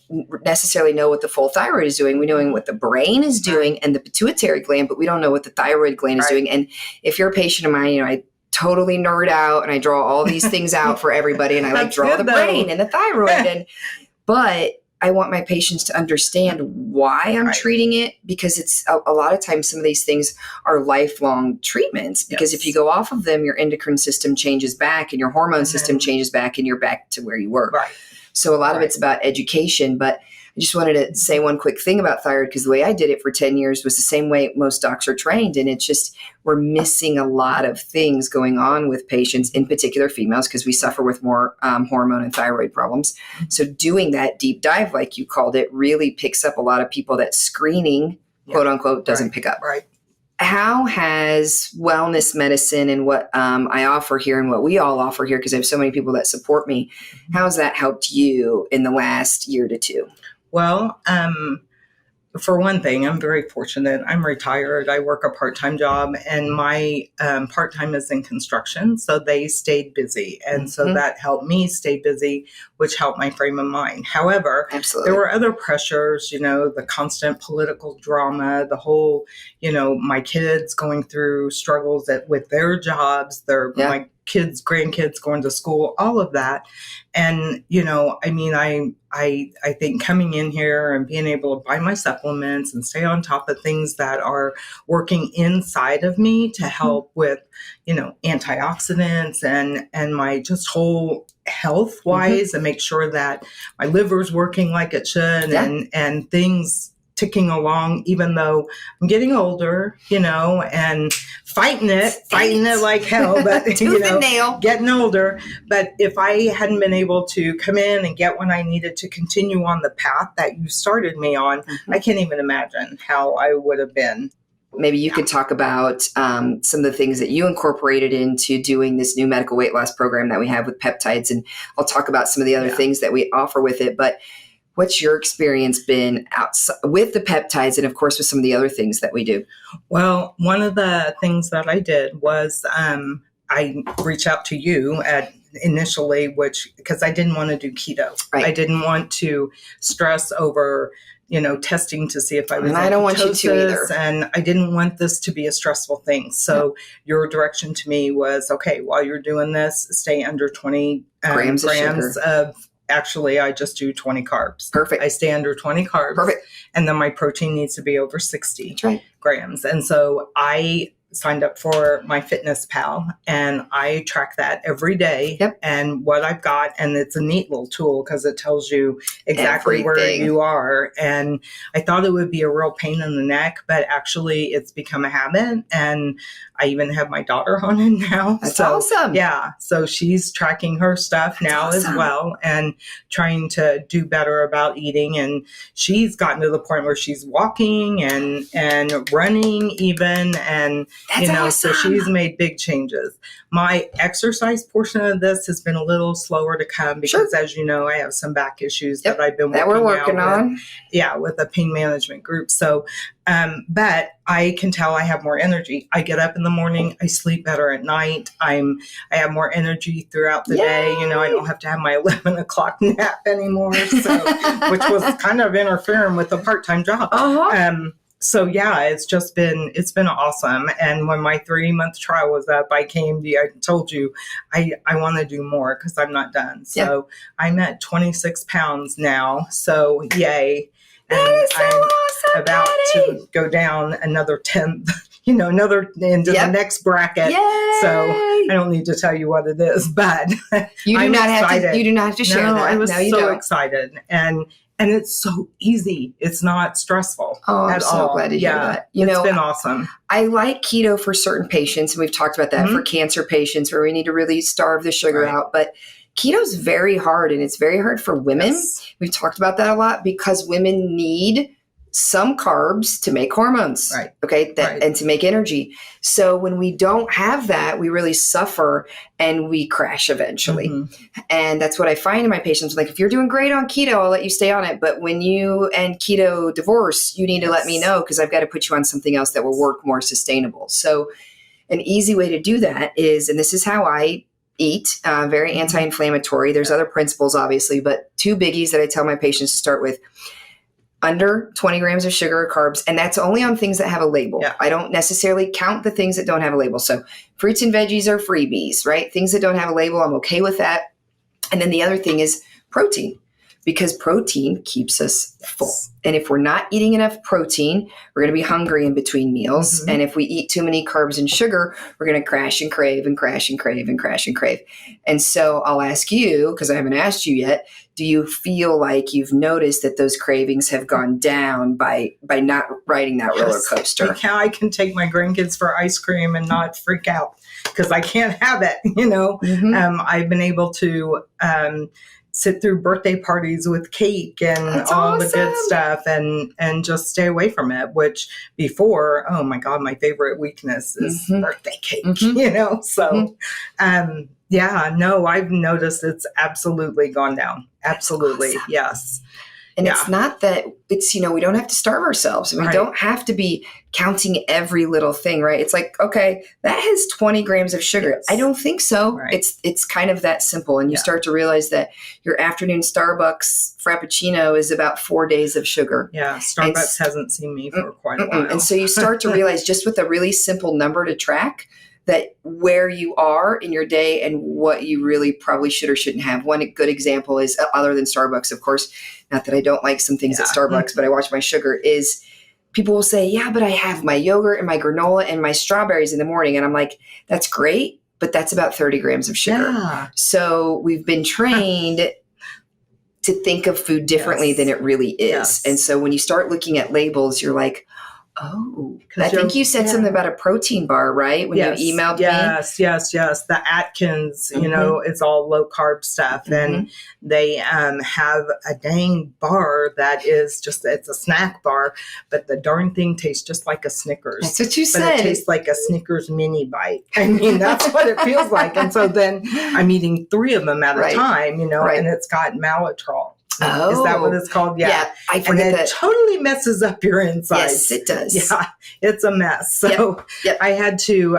necessarily know what the full thyroid is doing. We know what the brain is doing and the pituitary gland, but we don't know what the thyroid gland is doing. And if you're a patient of mine, I totally nerd out and I draw all these things out for everybody, and I draw the brain and the thyroid. But I want my patients to understand why I'm treating it, because it's a lot of times some of these things are lifelong treatments, because if you go off of them, your endocrine system changes back and your hormone system changes back and you're back to where you were. Right. So a lot of it's about education, but I just wanted to say one quick thing about thyroid, because the way I did it for 10 years was the same way most docs are trained. And it's just, we're missing a lot of things going on with patients, in particular females, because we suffer with more hormone and thyroid problems. So doing that deep dive, like you called it, really picks up a lot of people that screening, quote unquote, doesn't pick up. Right. How has wellness medicine and what I offer here and what we all offer here, because I have so many people that support me, how has that helped you in the last year to two? Well, for one thing, I'm very fortunate. I'm retired. I work a part-time job, and my part-time is in construction. So they stayed busy. And so that helped me stay busy, which helped my frame of mind. However, there were other pressures, the constant political drama, the whole, my kids going through struggles with their jobs, my kids, grandkids going to school, all of that. And, I think coming in here and being able to buy my supplements and stay on top of things that are working inside of me to help with, antioxidants and my just whole health wise, and make sure that my liver's working like it should, and things ticking along, even though I'm getting older, and fighting it like hell, but getting older. But if I hadn't been able to come in and get what I needed to continue on the path that you started me on, I can't even imagine how I would have been. Maybe you could talk about some of the things that you incorporated into doing this new medical weight loss program that we have with peptides. And I'll talk about some of the other things that we offer with it. But what's your experience been outside with the peptides, and of course with some of the other things that we do? Well, one of the things that I did was I reached out to you initially, because I didn't want to do keto. Right. I didn't want to stress over testing to see if I was and I don't want you to either. And I didn't want this to be a stressful thing. So your direction to me was, okay, while you're doing this, stay under 20 grams of actually, I just do 20 carbs. Perfect. I stay under 20 carbs. Perfect. And then my protein needs to be over 60 That's right. grams. And so I signed up for my Fitness Pal, and I track that every day and what I've got. And it's a neat little tool because it tells you exactly where you are. And I thought it would be a real pain in the neck, but actually it's become a habit. And I even have my daughter on it now. That's awesome. Yeah. So she's tracking her stuff now as well and trying to do better about eating. And she's gotten to the point where she's walking and running even. And, so she's made big changes. My exercise portion of this has been a little slower to come because, as you know, I have some back issues that I've been working on. With a pain management group. So, but I can tell I have more energy. I get up in the morning. I sleep better at night. I have more energy throughout the day. I don't have to have my 11 o'clock nap anymore. So, which was kind of interfering with a part-time job. So it's been awesome. And when my 3-month trial was up, I came to you, I told you I want to do more because I'm not done. So I'm at 26 pounds now. So yay. And I'm about to go down another 10th, another into the next bracket. Yay! So I don't need to tell you what it is, but you do not have to share that. I was so excited. And it's so easy. It's not stressful at all. I'm so glad to hear that. It's been awesome. I like keto for certain patients, and we've talked about that for cancer patients where we need to really starve the sugar out. But keto's very hard, and it's very hard for women. Yes. We've talked about that a lot because women need some carbs to make hormones, and to make energy. So when we don't have that, we really suffer and we crash eventually. And that's what I find in my patients. Like, if you're doing great on keto, I'll let you stay on it. But when you and keto divorce, you need to let me know because I've got to put you on something else that will work more sustainable. So an easy way to do that is, and this is how I eat, very anti-inflammatory. There's other principles, obviously, but 2 biggies that I tell my patients to start with. Under 20 grams of sugar or carbs, and that's only on things that have a label. I don't necessarily count the things that don't have a label. So fruits and veggies are freebies, right? Things that don't have a label, I'm okay with that. And then the other thing is protein, because protein keeps us full. And if we're not eating enough protein, we're going to be hungry in between meals. And if we eat too many carbs and sugar, we're going to crash and crave and crash and crave and crash and crave. And so I'll ask you, because I haven't asked you yet, do you feel like you've noticed that those cravings have gone down by not riding that roller coaster? I can take my grandkids for ice cream and not freak out because I can't have it. I've been able to sit through birthday parties with cake and all the good stuff and just stay away from it, which before, oh my God, my favorite weakness is birthday cake, So, I've noticed it's absolutely gone down. Absolutely. Yes. And it's not that it's, we don't have to starve ourselves. We don't have to be counting every little thing, right? It's like, okay, that has 20 grams of sugar. Yes. I don't think so. Right. It's kind of that simple. And you start to realize that your afternoon Starbucks Frappuccino is about 4 days of sugar. Yeah. Starbucks hasn't seen me for quite a while. And so you start to realize just with a really simple number to track that where you are in your day and what you really probably should or shouldn't have. One good example is, other than Starbucks, of course, not that I don't like some things at Starbucks, but I watch my sugar, is people will say, yeah, but I have my yogurt and my granola and my strawberries in the morning. And I'm like, that's great, but that's about 30 grams of sugar. Yeah. So we've been trained to think of food differently than it really is. Yes. And so when you start looking at labels, you're like, oh, I think you said something about a protein bar, right? When you emailed me. Yes. The Atkins, it's all low carb stuff. And they have a dang bar that is it's a snack bar, but the darn thing tastes just like a Snickers. That's what you said. But it tastes like a Snickers mini bite. I mean, that's what it feels like. And so then I'm eating 3 of them at a time, and it's got maltitol. Oh. Is that what it's called? Yeah. I forget and it that. Totally messes up your insides. Yes, it does. Yeah, it's a mess. So I had to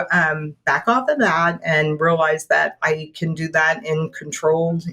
back off of that and realize that I can do that in controlled,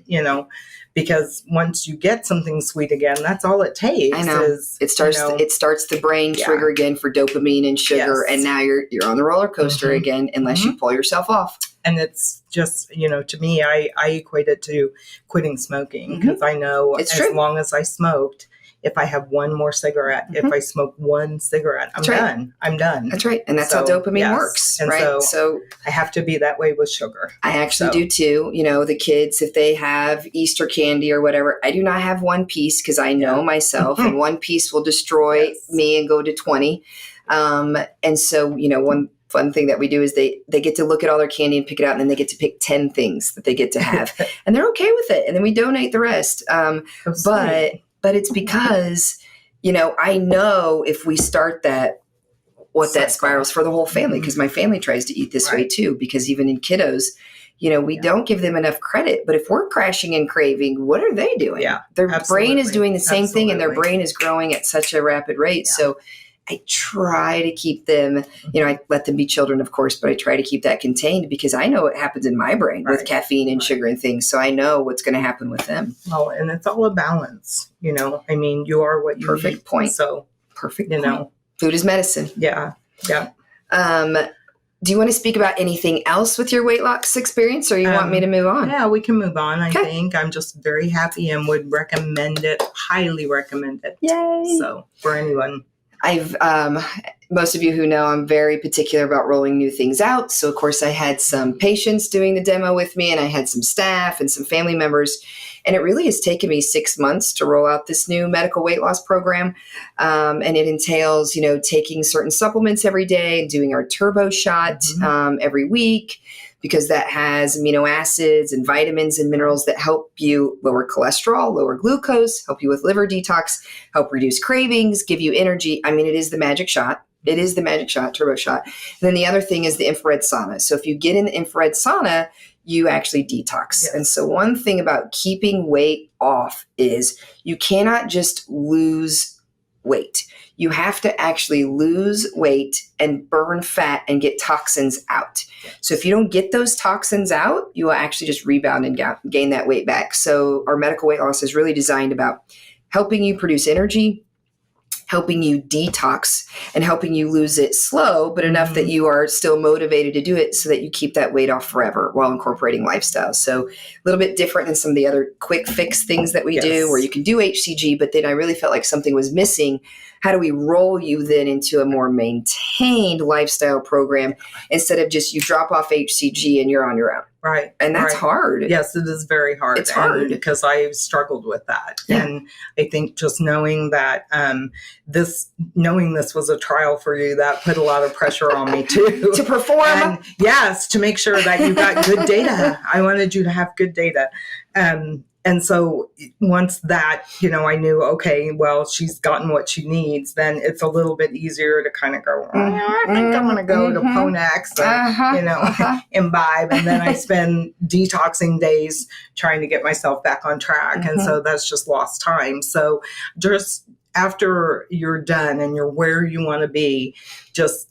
because once you get something sweet again, that's all it takes. I know. It starts the brain trigger again for dopamine and sugar, and now you're on the roller coaster again, unless you pull yourself off. And it's just, to me, I equate it to quitting smoking because I know as long as I smoked, if I have one more cigarette, if I smoke one cigarette, I'm done. I'm done. That's right. And that's how dopamine works. And right. So I have to be that way with sugar. I actually do too. You know, the kids, if they have Easter candy or whatever, I do not have one piece because I know myself and one piece will destroy me and go to 20. And so, you know, one fun thing that we do is they get to look at all their candy and pick it out, and then they get to pick 10 things that they get to have and they're okay with it. And then we donate the rest. But it's because, you know, I know if we start that, what that spirals for the whole family, because my family tries to eat this way too, because even in kiddos, you know, we don't give them enough credit. But if we're crashing and craving, what are they doing? Yeah, their brain is doing the same thing, and their brain is growing at such a rapid rate. Yeah. So I try to keep them, you know, I let them be children, of course, but I try to keep that contained because I know what happens in my brain with caffeine and sugar and things. So I know what's going to happen with them. Well, and it's all a balance, you know. I mean, you are what you Perfect eat. point. So, perfect you point. know. Food is medicine. Yeah. Yeah. Do you want to speak about anything else with your weight loss experience, or you want me to move on? Yeah, we can move on. I think I'm just very happy and would recommend it, highly recommend it. Yay. So for anyone. I've, most of you who know, I'm very particular about rolling new things out. So of course I had some patients doing the demo with me, and I had some staff and some family members. And it really has taken me 6 months to roll out this new medical weight loss program. And it entails, you know, taking certain supplements every day and doing our turbo shot every week, because that has amino acids and vitamins and minerals that help you lower cholesterol, lower glucose, help you with liver detox, help reduce cravings, give you energy. I mean, it is the magic shot. It is the magic shot, turbo shot. And then the other thing is the infrared sauna. So if you get in the infrared sauna, you actually detox. Yes. And so one thing about keeping weight off is you cannot just lose weight. You have to actually lose weight and burn fat and get toxins out. So if you don't get those toxins out, you will actually just rebound and gain that weight back. So our medical weight loss is really designed about helping you produce energy, helping you detox, and helping you lose it slow, but enough that you are still motivated to do it so that you keep that weight off forever while incorporating lifestyle. So a little bit different than some of the other quick fix things that we do, where you can do HCG, but then I really felt like something was missing. How do we roll you then into a more maintained lifestyle program instead of just you drop off HCG and you're on your own? Right. And that's hard. Yes, it is very hard. It's hard. Because I've struggled with that. Yeah. And I think just knowing that knowing this was a trial for you, that put a lot of pressure on me too. To perform. And yes, to make sure that you got good data. I wanted you to have good data. And so once that, you know, I knew, okay, well, she's gotten what she needs, then it's a little bit easier to kind of go, I think I'm going to go to Ponax and, you know, imbibe. And then I spend detoxing days trying to get myself back on track. And so that's just lost time. So just after you're done and you're where you want to be, just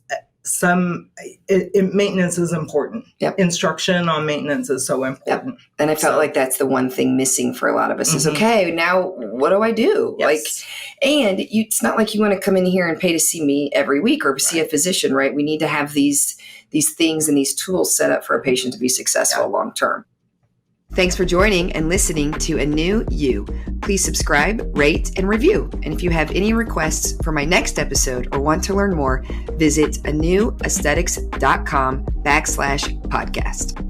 maintenance is important. Yep. Instruction on maintenance is so important. Yep. And I felt like that's the one thing missing for a lot of us is, okay, now what do I do? Yes. It's not like you want to come in here and pay to see me every week or see a physician, right? We need to have these things and these tools set up for a patient to be successful long term. Thanks for joining and listening to Anew You. Please subscribe, rate, and review. And if you have any requests for my next episode or want to learn more, visit anewaesthetics.com/podcast.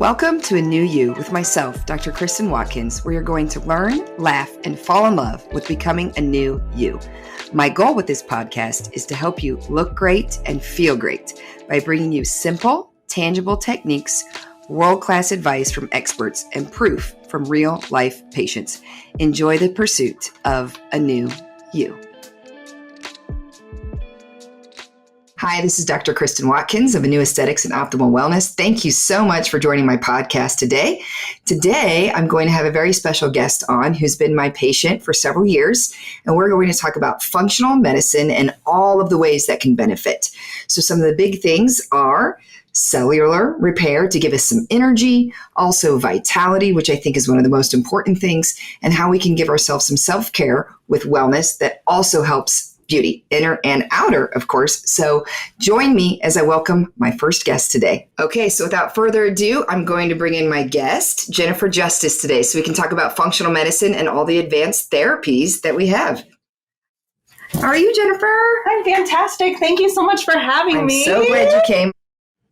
Welcome to Anew You with myself, Dr. Kristen Watkins, where you're going to learn, laugh, and fall in love with becoming a new you. My goal with this podcast is to help you look great and feel great by bringing you simple, tangible techniques, world-class advice from experts, and proof from real-life patients. Enjoy the pursuit of a new you. Hi, this is Dr. Kristen Watkins of Anew Aesthetics and Optimal Wellness. Thank you so much for joining my podcast today. Today, I'm going to have a very special guest on who's been my patient for several years, and we're going to talk about functional medicine and all of the ways that can benefit. So some of the big things are cellular repair to give us some energy, also vitality, which I think is one of the most important things, and how we can give ourselves some self-care with wellness that also helps beauty, inner and outer, of course. So join me as I welcome my first guest today. Okay, so without further ado, I'm going to bring in my guest, Jennifer Justice, today, so we can talk about functional medicine and all the advanced therapies that we have. How are you, Jennifer? I'm fantastic. Thank you so much for having me. I'm so glad you came.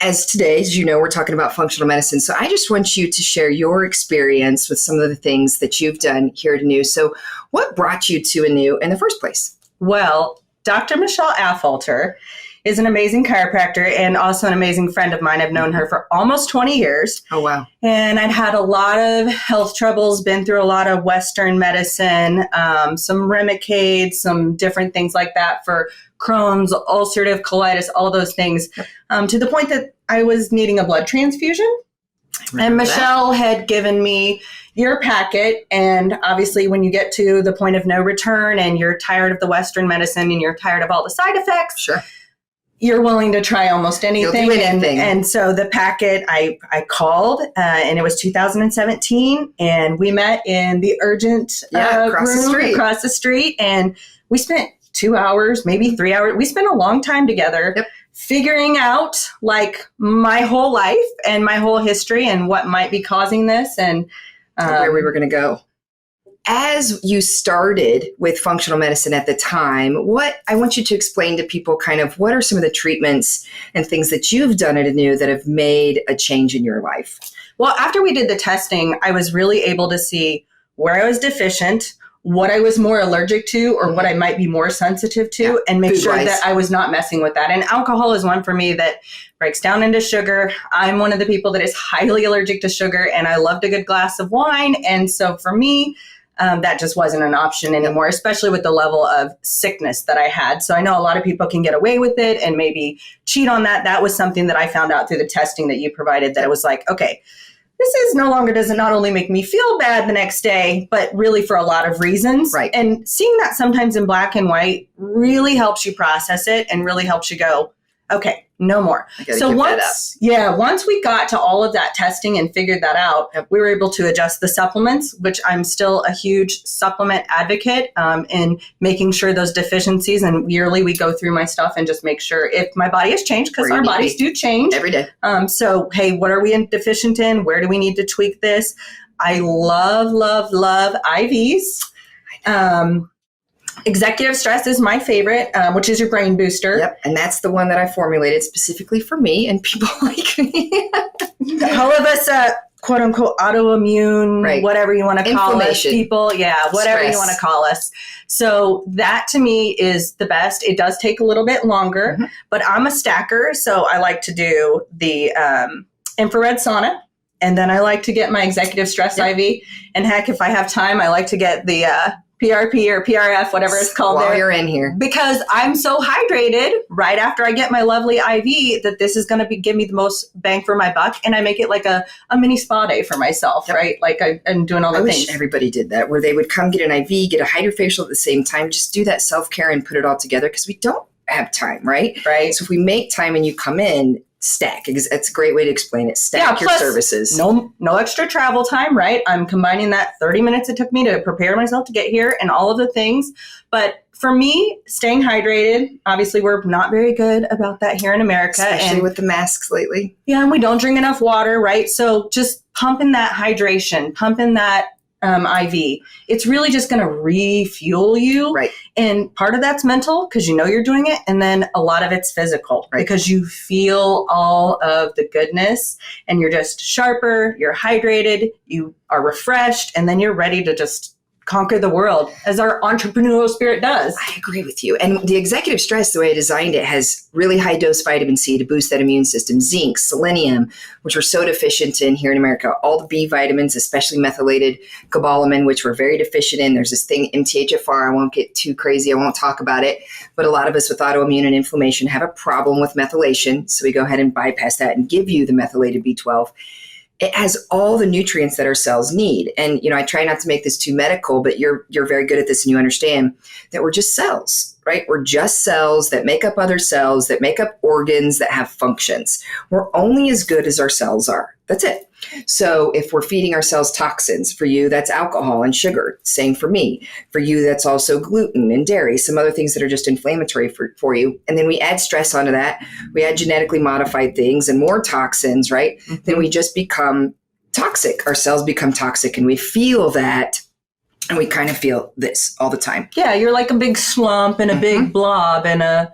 As today, as you know, we're talking about functional medicine. So I just want you to share your experience with some of the things that you've done here at Anew. So what brought you to Anew in the first place? Well, Dr. Michelle Affolter is an amazing chiropractor and also an amazing friend of mine. I've known her for almost 20 years. Oh, wow. And I'd had a lot of health troubles, been through a lot of Western medicine, some Remicade, some different things like that for Crohn's, ulcerative colitis, all those things, to the point that I was needing a blood transfusion. And Michelle had given me your packet. And obviously, when you get to the point of no return and you're tired of the Western medicine and you're tired of all the side effects, sure, you're willing to try almost anything. You'll do anything. And so the packet, I called, and it was 2017. And we met in the urgent room across the street. And we spent 2 hours, maybe 3 hours. We spent a long time together. Yep. Figuring out like my whole life and my whole history and what might be causing this and where we were going to go. As you started with functional medicine at the time, what I want you to explain to people kind of what are some of the treatments and things that you've done at Anew that have made a change in your life? Well, after we did the testing, I was really able to see where I was deficient, what I was more allergic to or what I might be more sensitive to, and make sure that I was not messing with that. And alcohol is one for me that breaks down into sugar. I'm one of the people that is highly allergic to sugar, and I loved a good glass of wine. And so for me, that just wasn't an option anymore, especially with the level of sickness that I had. So I know a lot of people can get away with it and maybe cheat on that. That was something that I found out through the testing that you provided, that it was like, okay, this is no longer, does it not only make me feel bad the next day, but really for a lot of reasons. Right. And seeing that sometimes in black and white really helps you process it and really helps you go, okay, no more. So once we got to all of that testing and figured that out, we were able to adjust the supplements, which I'm still a huge supplement advocate in making sure those deficiencies, and yearly we go through my stuff and just make sure if my body has changed, because our bodies do change every day. So, hey, what are we deficient in? Where do we need to tweak this? I love, love, love IVs. Executive stress is my favorite, which is your brain booster. Yep, and that's the one that I formulated specifically for me and people like me. All of us, quote unquote, autoimmune, whatever you want to call us, people, whatever you want to call us. So that to me is the best. It does take a little bit longer, but I'm a stacker, so I like to do the infrared sauna. And then I like to get my executive stress IV. And heck, if I have time, I like to get the PRP or PRF, whatever it's called while you're in here. Because I'm so hydrated right after I get my lovely IV that this is going to give me the most bang for my buck. And I make it like a mini spa day for myself, right? Like I'm doing all the things. I wish everybody did that, where they would come get an IV, get a hydrofacial at the same time, just do that self-care and put it all together, because we don't have time, right? Right. So if we make time and you come in, stack. It's a great way to explain it. Stack your services. No extra travel time, right? I'm combining that 30 minutes it took me to prepare myself to get here and all of the things. But for me, staying hydrated, obviously we're not very good about that here in America. Especially with the masks lately. Yeah, and we don't drink enough water, right? So just pumping that hydration, pumping that IV. It's really just going to refuel you. Right. And part of that's mental because you know you're doing it. And then a lot of it's physical because you feel all of the goodness and you're just sharper, you're hydrated, you are refreshed, and then you're ready to just conquer the world as our entrepreneurial spirit does. I agree with you. And the executive stress, the way I designed it, has really high dose vitamin C to boost that immune system, zinc, selenium, which we're so deficient in here in America, all the B vitamins, especially methylated cobalamin, which we're very deficient in. There's this thing, MTHFR. I won't get too crazy. I won't talk about it. But a lot of us with autoimmune and inflammation have a problem with methylation. So we go ahead and bypass that and give you the methylated B12. It has all the nutrients that our cells need. And, I try not to make this too medical, but you're very good at this and you understand that we're just cells, right? We're just cells that make up other cells, that make up organs, that have functions. We're only as good as our cells are. That's it. So if we're feeding ourselves toxins, for you, that's alcohol and sugar. Same for me. For you, that's also gluten and dairy, some other things that are just inflammatory for you. And then we add stress onto that. We add genetically modified things and more toxins, right? Mm-hmm. Then we just become toxic. Our cells become toxic and we feel that. And we kind of feel this all the time. Yeah, you're like a big slump and a big blob and a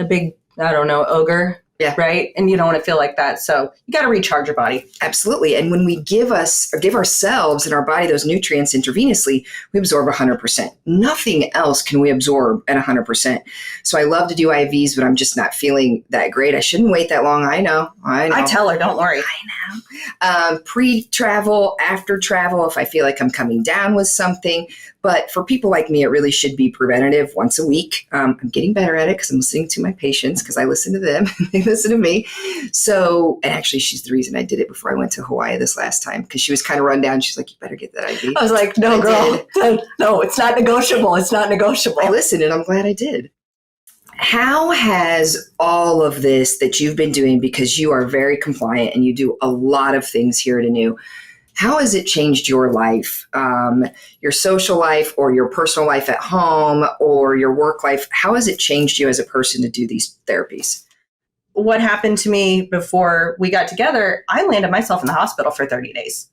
big, I don't know, ogre. Yeah. Right. And you don't want to feel like that. So you got to recharge your body. Absolutely. And when we give ourselves and our body those nutrients intravenously, we absorb 100%. Nothing else can we absorb at 100%. So I love to do IVs, but I'm just not feeling that great. I shouldn't wait that long. I know. I tell her, don't worry. I know. Pre-travel, after travel, if I feel like I'm coming down with something. But for people like me, it really should be preventative once a week. I'm getting better at it because I'm listening to my patients because I listen to them and they listen to me. So, and actually, she's the reason I did it before I went to Hawaii this last time because she was kind of run down. She's like, you better get that IV. I was like, no, girl. No, it's not negotiable. It's not negotiable. I listened and I'm glad I did. How has all of this that you've been doing, because you are very compliant and you do a lot of things here at Anew, how has it changed your life, your social life or your personal life at home or your work life? How has it changed you as a person to do these therapies? What happened to me before we got together, I landed myself in the hospital for 30 days,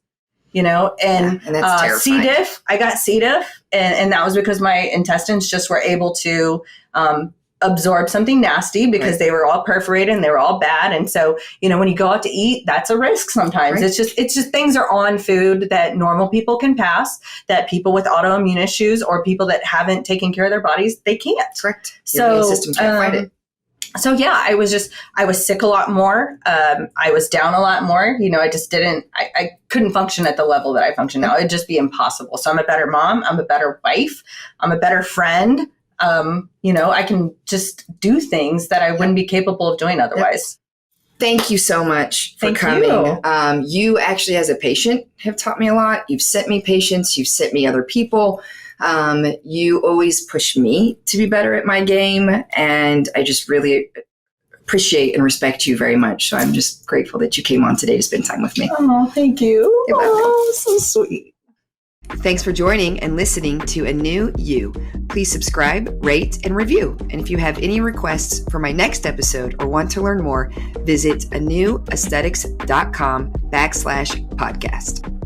and that's terrifying. C. diff, I got C. diff, and that was because my intestines just were able to absorb something nasty because they were all perforated and they were all bad. And so, when you go out to eat, that's a risk sometimes. Right. It's just things are on food that normal people can pass, that people with autoimmune issues or people that haven't taken care of their bodies, they can't. Correct. Your immune system can't fight it. So yeah, I was sick a lot more. I was down a lot more. I couldn't function at the level that I function now. It'd just be impossible. So I'm a better mom. I'm a better wife. I'm a better friend. I can just do things that I wouldn't be capable of doing otherwise. Thank you so much for coming. You actually, as a patient, have taught me a lot. You've sent me patients. You've sent me other people. You always push me to be better at my game. And I just really appreciate and respect you very much. So I'm just grateful that you came on today to spend time with me. Oh, thank you. You're welcome. Oh, so sweet. Thanks for joining and listening to Anew You. Please subscribe, rate, and review. And if you have any requests for my next episode or want to learn more, visit anewaesthetics.com/podcast.